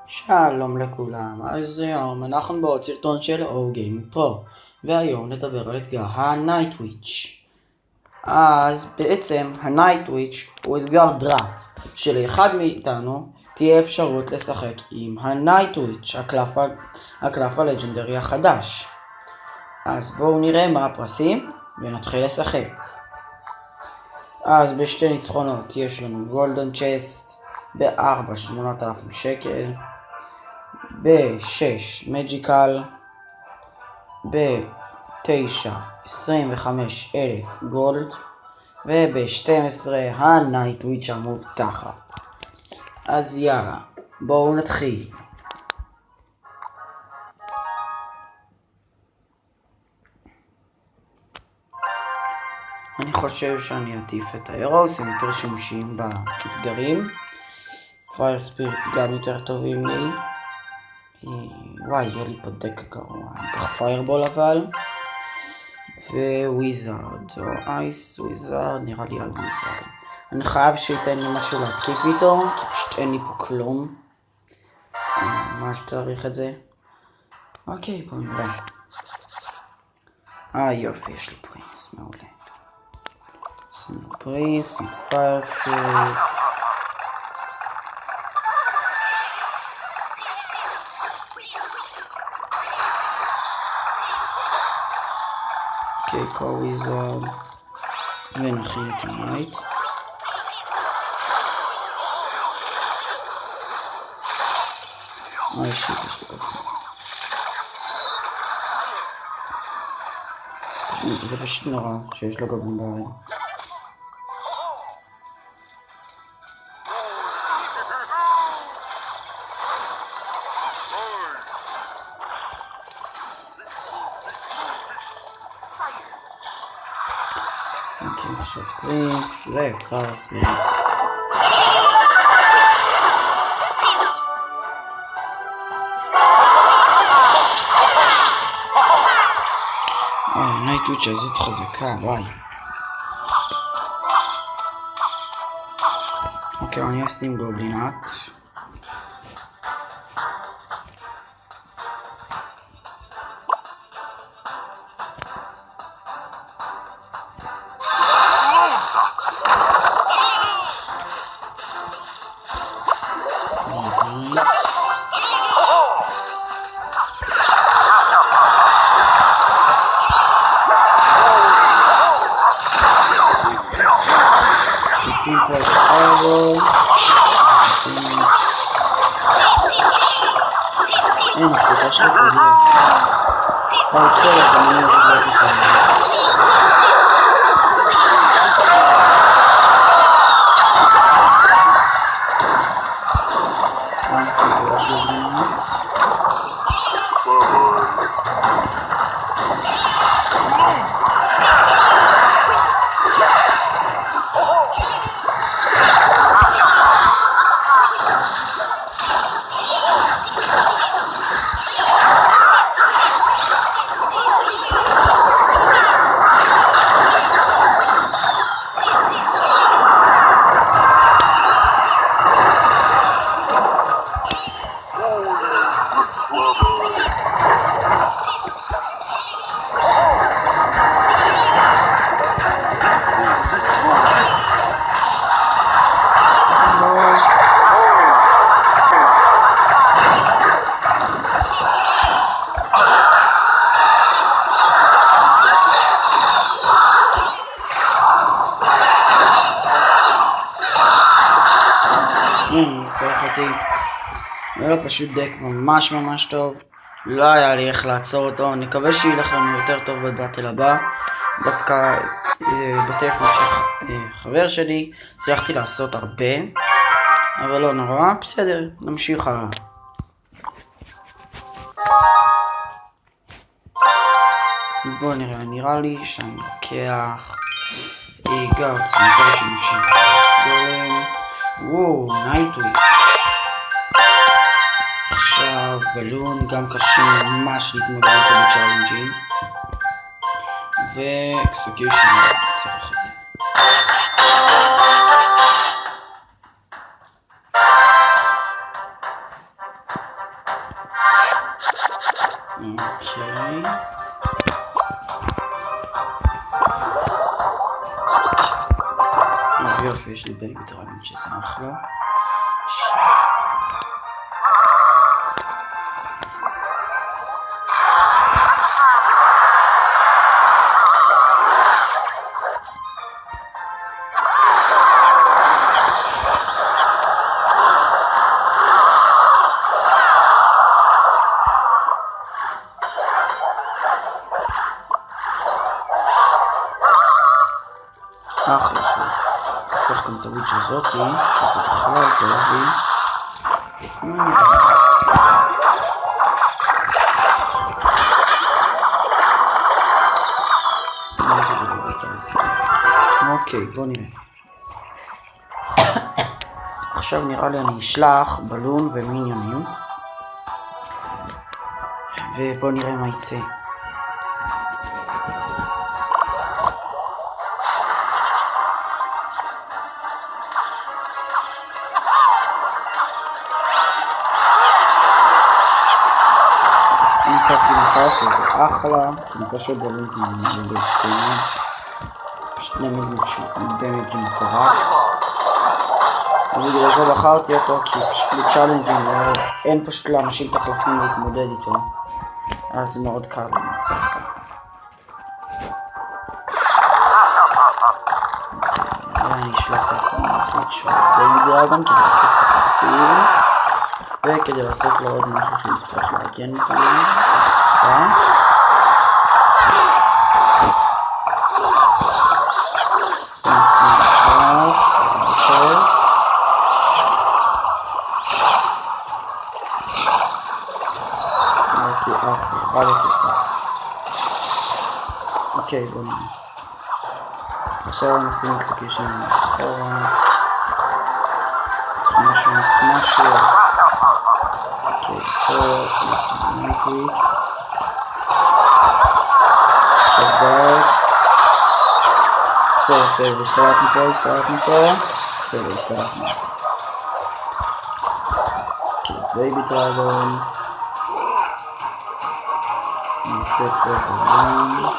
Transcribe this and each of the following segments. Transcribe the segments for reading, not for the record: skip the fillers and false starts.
שלום לכולם, אז היום אנחנו בעוד סרטון של OGaming Pro, והיום נדבר על אתגר ה-Night Witch. אז בעצם ה-Night Witch הוא אתגר דראפט, שלאחד מאיתנו תהיה אפשרות לשחק עם ה-Night Witch, הקלף הלג'נדרי החדש. אז בואו נראה מה הפרסים ונתחיל לשחק. אז בשתי ניצחונות יש לנו גולדן צ'סט ב-4 8,000 שקל, ב-6 מג'יקל, ב-9 25,000 גולד, וב-12 ה-Night Witch המובטחת. אז יאללה, בואו נתחיל. אני חושב שאני אעדיף את האירוס, הם יותר שימושיים באתגרים. פייר ספיריטס גם יותר טובים לי. וואי, יהיה לי פה דק גרוע. אני אקח פיירבול אבל. וויזארד, או אייס וויזארד, נראה לי על וויזארד. אני חייב שייתן לי משהו להתקיף איתו, כי פשוט אין לי פה כלום. ממש צריך את זה. אוקיי, בואו נראה. יופי, יש לי פרינס, מעולה. שימו פרינס, עם פייר ספיריטס. אוקיי, פה וויזארד. ונכיל את הנייט. שיט, יש לי ככה. זה פשוט נורא שיש לו גבון בארן. אוקיי, עכשיו פרינס ופייר ספיריטס. נייט וויץ' הזאת חזקה, וואי. אוקיי, אני אשים גובלינת. אין, הקבוצה שלי כזה. אבל בסדר, גם אני הולך להיות איתנו. צריך אותי. זה לא פשוט דק ממש טוב. לא היה לי איך לעצור אותו. נקווה שילך לנו יותר טוב בבטל הבא. דווקא בטלפון של חבר שלי הצלחתי לעשות הרבה, אבל לא נורא. בסדר, נמשיך הלאה. בואו נראה, נראה לי שאני לוקח גארץ יותר שימושים. וואו, נייט וויץ'. עכשיו בלון, גם קשה ממש להתמודד איתו בצ'אלנג'ים. ואקסקיושן צריך את זה. אוקיי. יופי, יש לי בייבי דרגון שזה אחלה. אחלה שוב. אצלח גם את הוויץ' הזאתי, שזה בכלל טוב לי. אוקיי, בוא נראה. עכשיו נראה לי אני אשלח בלון ומיניונים. ובוא נראה מה יצא. קינקה שזה אחלה, קינקה של בלון זה מלא דמג', פשוט דמג' מטורף, ובגלל זה בחרתי אותו כי פשוט בצ'אלנג'ים אין פשוט לאנשים את הקלפים להתמודד איתו, אז זה מאוד קל לנצח ככה. אוקיי, אני אשלח לטוויץ' ובייבי דרגון כדי להחליף את הקלפים וכדי לעשות לו עוד משהו שהוא יצטרך להגן מפניו. אוקיי, בוא נראה. עכשיו נשים אקסקיושן אחורה. צריך משהו. אוקיי, פה נייטוויץ'. עכשיו דארט. בסדר, השתלטנו פה. בסדר, השתלטנו על זה. אוקיי, בייבי דרגון. נעשה פה בלון.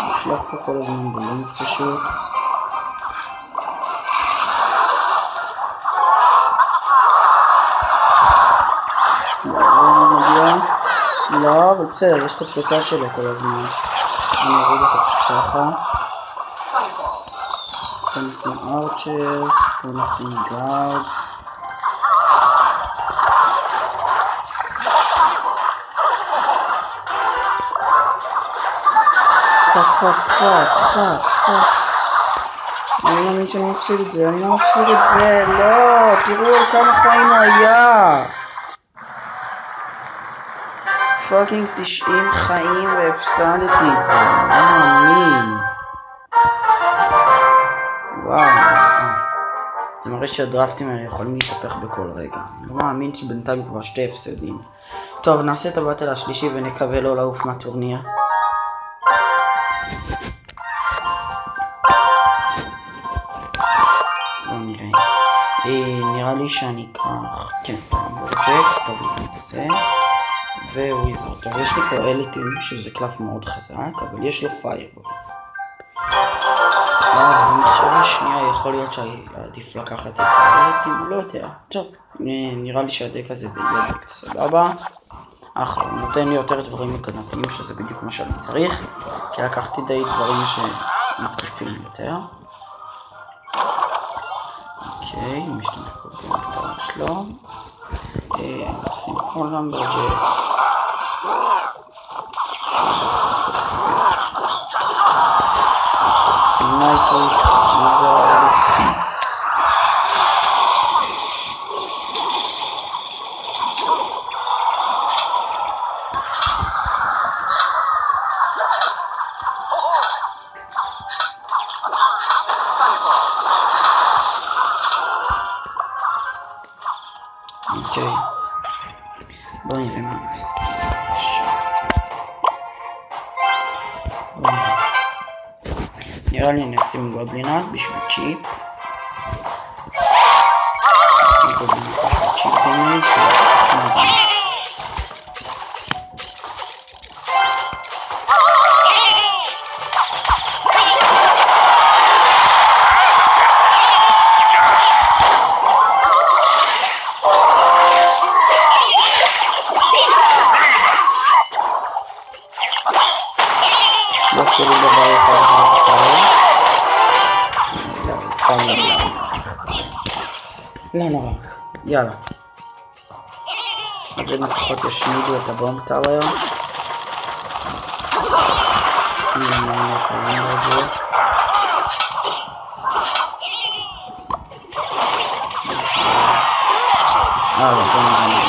נשלח פה כל הזמן בלונס פשוט. לא, אבל בסדר, יש את הפצצה שלו כל הזמן. אני אוריד אותה פשוט ככה. פה נשים ארצ'רס, פה נשים גארדס. פאק. אני לא מאמין שאני מפסיד את זה, לא, תראו על כמה חיים הוא היה. פאקינג 90 חיים והפסדתי את זה, אני לא מאמין. וואו. זה מראה שהדרפטים האלה יכולים להתהפך בכל רגע. אני לא מאמין שבינתיים כבר 2 הפסדים. טוב, נעשה את הבטל השלישי ונקווה לא לעוף מהטורניר. בואו נראה. נראה נראה לי שאני אקח, כן, טרמבולג'ק, טוב לי כזה, וויזרד. טוב, יש לי פה אליטים, שזה קלף מאוד חזק, אבל יש לו פיירבול. אז במחשבה שנייה יכול להיות שעדיף לקחת את האליטים, לא יודע. טוב, נראה לי שהדק הזה זה יהיה דק סבבה. אחלה, הוא נותן לי יותר דברים מקנתיים, שזה בדיוק מה שאני צריך, כי לקחתי די דברים שמתקפים יותר. אוקיי, משתמש פה במטרה שלו. נשים פה למברג'ק. נשים נייטוויץ', ויזרד. אוקיי, בואו נראה מה נעשה. נראה לי נשים גובלינת בשביל צ'יפ. נשים גובלינת בשביל צ'יפ דמייג' לא אפילו דבר אחד סתם לא נורא, יאללה. אז הם לפחות ישמידו את הבום טאוור. שימו לנו פעמים את זה. לא, בוא נראה.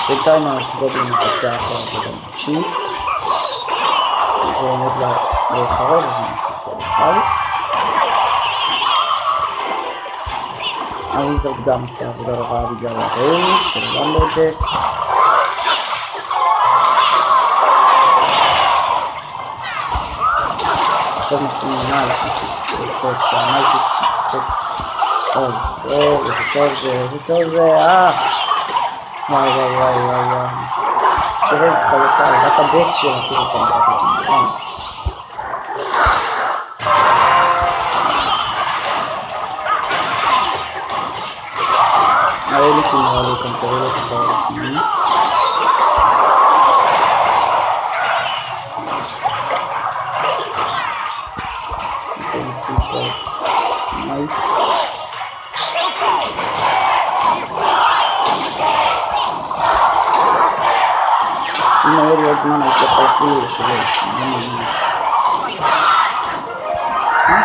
בינתיים הגובלין מתעשה אחר עבודה מצ'יפ. הוא עומד לחרב, אז אני אוסיף לו לחרב. הוויזרד גם עושה עבודה רעה בגלל הריינג' של למברג'ק. עכשיו נשים מנה לפשוט שהנייטוויץ' מתפוצץ. איזה טוב זה, וואי. תראה איזה חזקה, רק הבץ שלה תראו כמה חזקים. האליטים נראה לי כאן תראו את התואר השני. ניתן נשים פה נייט. אם היה לי עוד זמן הייתי יכול אפילו לשלוש.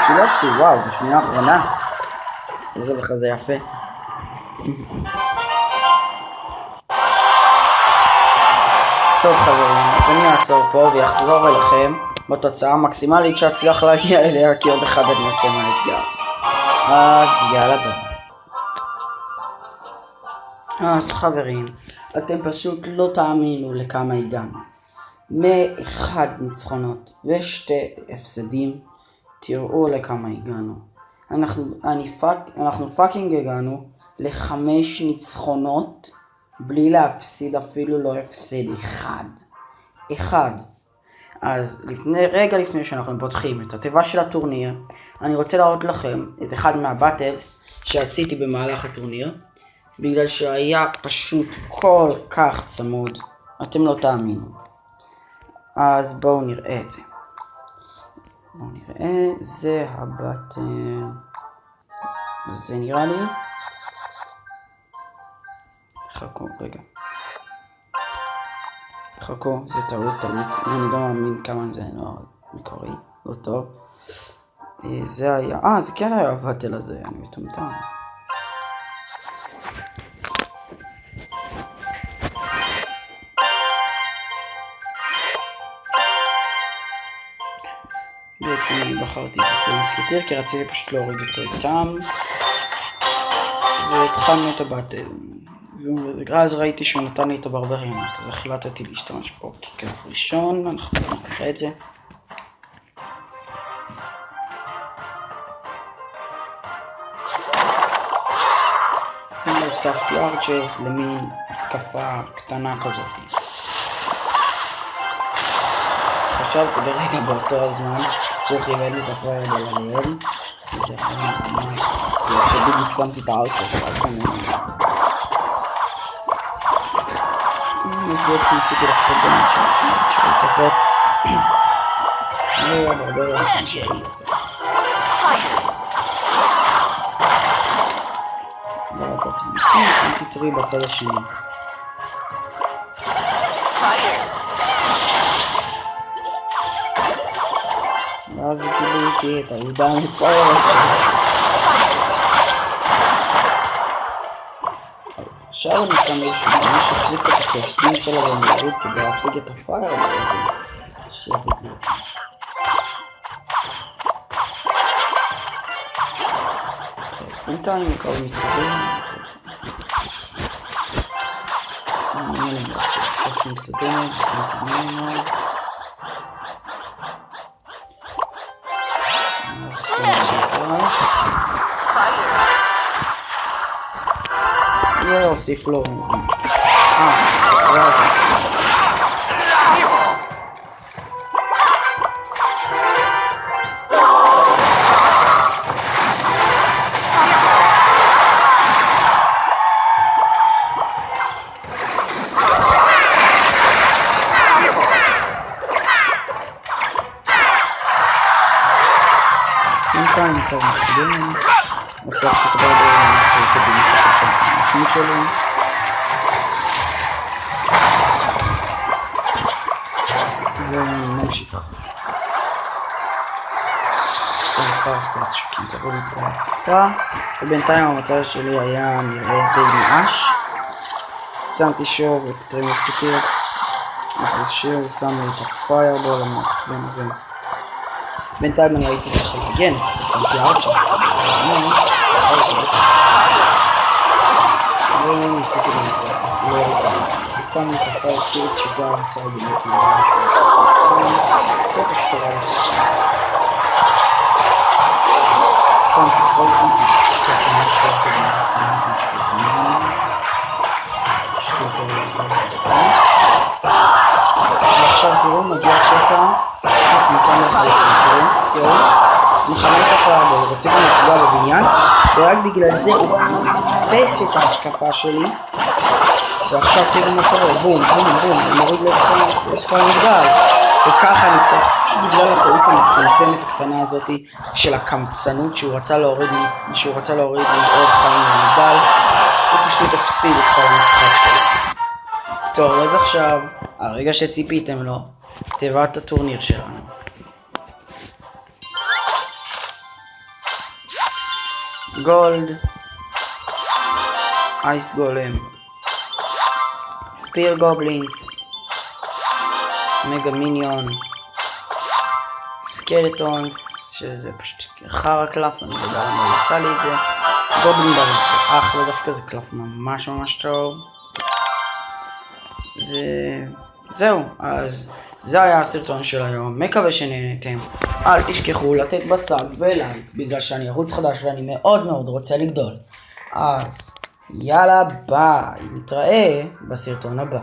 שילשתי, וואו, בשנייה האחרונה. איזה לך זה יפה. טוב חברים, אז אני אעצור פה ויחזור אליכם בתוצאה המקסימלית שאצליח להגיע אליה, כי עוד אחד אני יוצא מהאתגר. אז יאללה ביי. אז חברים, אתם פשוט לא תאמינו לכמה הגענו. מ1 ניצחונות ושתי הפסדים, תראו לכמה הגענו. אנחנו פאקינג הגענו ל5 ניצחונות בלי להפסיד אפילו לא הפסד אחד. אז רגע לפני שאנחנו פותחים את התיבה של הטורניר, אני רוצה להראות לכם את אחד מהבטלס שעשיתי במהלך הטורניר, בגלל שהיה פשוט כל כך צמוד, אתם לא תאמינו. אז בואו נראה את זה. זה הבטל, זה נראה לי. חכו, זה טעות, אני לא מאמין כמה זה לא מקורי, לא טוב. זה היה, זה כן היה הבטל הזה, אני מטומטם. בעצם אני בחרתי את המסקטיר כי רציתי פשוט להוריד אותו איתם, והתחלנו את הבטל. ואז ראיתי שהוא נתן לי את הברבריאנט, אז החלטתי להשתמש פה כקלף ראשון. אנחנו נראה את זה. הוספתי ארצ'רס למין התקפה קטנה כזאת. חשבתי ברגע באותו הזמן שהוא כיוון לי את הפיירבול עליהם, וזה היה ממש, זה שבדיוק שמתי את הארצ'רס, אז בעצם עשיתי לה קצת דמות שלי כזאת. אני הרבה רעשים שלי את זה. לא ידעתי מסים, שמתי טרי בצד השני. ואז גיליתי את העובדה המצערת שלי. עכשיו אני שם לב שהוא ממש החליף את הקלפים שלו במהירות כדי להשיג את הפיירבול הזה. שיביא לי אותי. בינתיים הקרב מתקדם. אני אשים את הדמג', אשים את הדמג'. אז אשים את זה. להוסיף לו ואז כאן כבר מתקדם הופכת את הבא כדי לשחרר שם את האנשים שלו. ונמשיך. סנפר ספורט שקים קראו לי כל התקופה. ובינתיים המצב שלי היה נראה די נאש. שמתי שוב את טרימוסקטירס. אז שוב שמנו את הפיירבול המעצבן הזה. בינתיים אני הייתי צריך להגן, אז שמתי ארצ'ר. וניסיתי למצוא, לא הייתה. ושמנו את הפיירבול ספיריט שזה המצב באמת ממש ופשוט הראה את זה. שמתי פרויזן, כי זה פשוט ממש טוב כדי להסתמך משפטים. זה פשוט יותר להסתמך. ועכשיו תראו, מגיע קטע. שפט ניתן לחלוטין, תראו, מחנה את הפיירבול, רוצה גם לפגוע בבניין, ורק בגלל זה הוא פספס את ההתקפה שלי, ועכשיו תראו מה קורה, בום, בום, בום, אני מוריד לו את כל המגדל, וככה אני צריך, פשוט בגלל הטעות המטומטמת הקטנה הזאת של הקמצנות שהוא רצה להוריד לי עוד חיים מהמגדל, הוא פשוט הפסיד את כל המשחק שלי. טוב, אז עכשיו, הרגע שציפיתם לו, תיבת הטורניר שלנו. גולד, אייס גולם, ספיר גובלינס, מגה מיניון, סקלטונס, שזה פשוט חרא קלף, אני לא יודע למה יצא לי את זה, גובלין ברס, אחלה, דווקא זה קלף ממש ממש טוב. וזהו, אז זה היה הסרטון של היום, מקווה שנהנתם. אל תשכחו לתת בסאב ולייק, בגלל שאני ערוץ חדש ואני מאוד מאוד רוצה לגדול. אז יאללה ביי, נתראה בסרטון הבא.